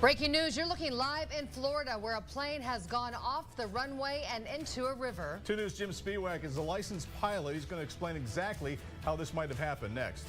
Breaking news, you're looking live in Florida where a plane has gone off the runway and into a river. 2 News' Jim Spiewak is a licensed pilot. He's going to explain exactly how this might have happened next.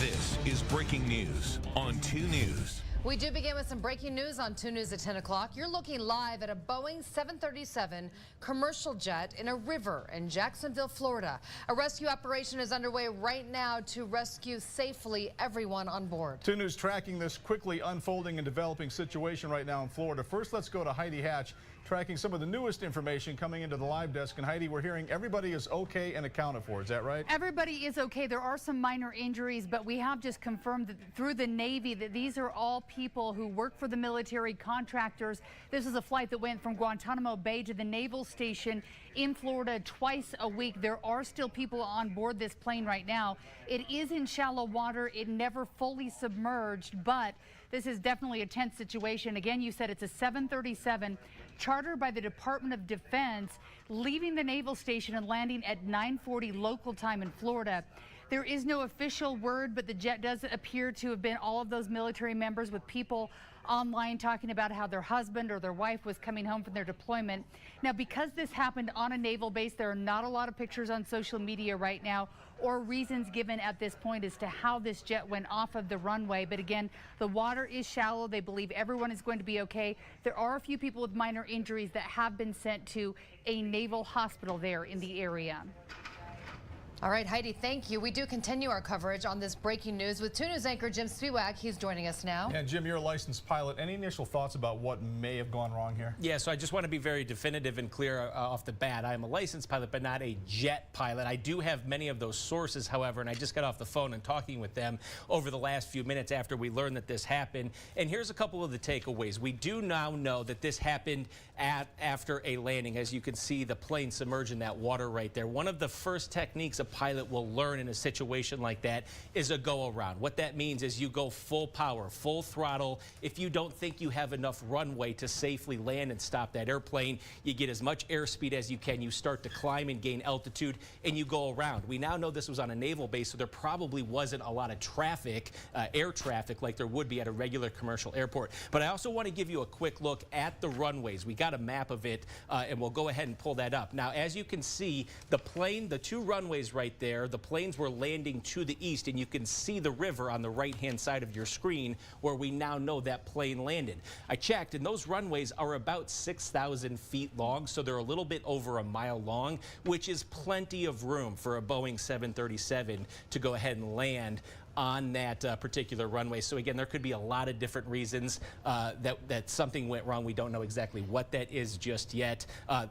This is breaking news on 2 News. We do begin with some breaking news on 2 News at 10 o'clock. You're looking live at a Boeing 737 commercial jet in a river in Jacksonville, Florida. A rescue operation is underway right now to rescue safely everyone on board. 2 News tracking this quickly unfolding and developing situation right now in Florida. First, let's go to Heidi Hatch, tracking some of the newest information coming into the live desk. And Heidi, we're hearing everybody is okay and accounted for. Is that right? Everybody is okay. There are some minor injuries, but we have just confirmed that through the Navy that these are all people who work for the military contractors. This is a flight that went from Guantanamo Bay to the naval station in Florida twice a week. There are still people on board this plane right now. It is in shallow water. It never fully submerged, but this is definitely a tense situation. Again, you said it's a 737 chartered by the Department of Defense, leaving the naval station and landing at 9:40 local time in Florida. There is no official word, but the jet does appear to have been all of those military members, with people online talking about how their husband or their wife was coming home from their deployment. Now, because this happened on a naval base, there are not a lot of pictures on social media right now or reasons given at this point as to how this jet went off of the runway. But again, the water is shallow. They believe everyone is going to be okay. There are a few people with minor injuries that have been sent to a naval hospital there in the area. All right, Heidi, thank you. We do continue our coverage on this breaking news with 2 News anchor Jim Spiewak. He's joining us now. And Jim, you're a licensed pilot. Any initial thoughts about what may have gone wrong here? Yeah, so I just want to be very definitive and clear off the bat. I am a licensed pilot, but not a jet pilot. I do have many of those sources, however, and I just got off the phone and talking with them over the last few minutes after we learned that this happened. And here's a couple of the takeaways. We do now know that this happened after a landing. As you can see, the plane submerged in that water right there. One of the first techniques a pilot will learn in a situation like that is a go around. What that means is you go full power, full throttle. If you don't think you have enough runway to safely land and stop that airplane, you get as much airspeed as you can. You start to climb and gain altitude, and you go around. We now know this was on a naval base, so there probably wasn't a lot of traffic, air traffic, like there would be at a regular commercial airport. But I also want to give you a quick look at the runways. We got a map of it, and we'll go ahead and pull that up. Now, as you can see, the plane, the two runways right there, the planes were landing to the east, and you can see the river on the right-hand side of your screen where we now know that plane landed. I checked, and those runways are about 6,000 feet long, so they're a little bit over a mile long, which is plenty of room for a Boeing 737 to go ahead and land on that particular runway. So again, there could be a lot of different reasons that something went wrong. We don't know exactly what that is just yet.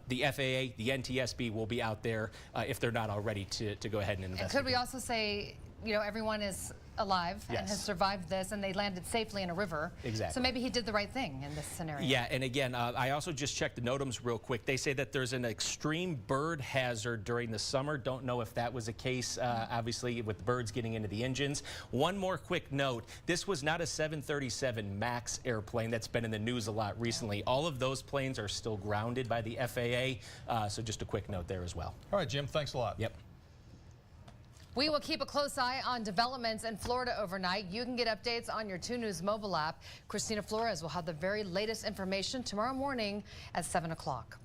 The FAA, the NTSB will be out there if they're not already to go ahead and investigate. And could we also say, you know, everyone is alive and has survived this, and they landed safely in a river. Exactly. So maybe he did the right thing in this scenario. Yeah, and again, I also just checked the NOTAMs real quick. They say that there's an extreme bird hazard during the summer. Don't know if that was a case, obviously, with birds getting into the engines. One more quick note. This was not a 737 MAX airplane that's been in the news a lot recently. All of those planes are still grounded by the FAA, so just a quick note there as well. All right, Jim, thanks a lot. Yep. We will keep a close eye on developments in Florida overnight. You can get updates on your 2 News mobile app. Christina Flores will have the very latest information tomorrow morning at 7 o'clock.